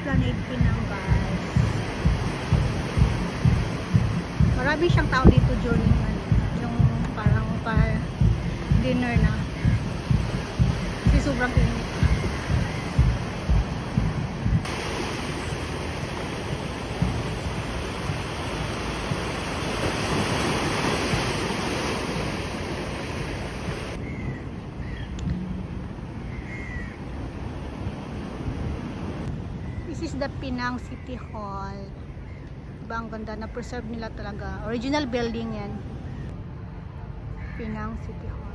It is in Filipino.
Esplanade Pinang, guys. Marami siyang tao dito during yung parang dinner na. Kasi sobrang init. This is the Pinang City Hall. Diba, ang ganda na preserve nila talaga. Original building yan. Pinang City Hall.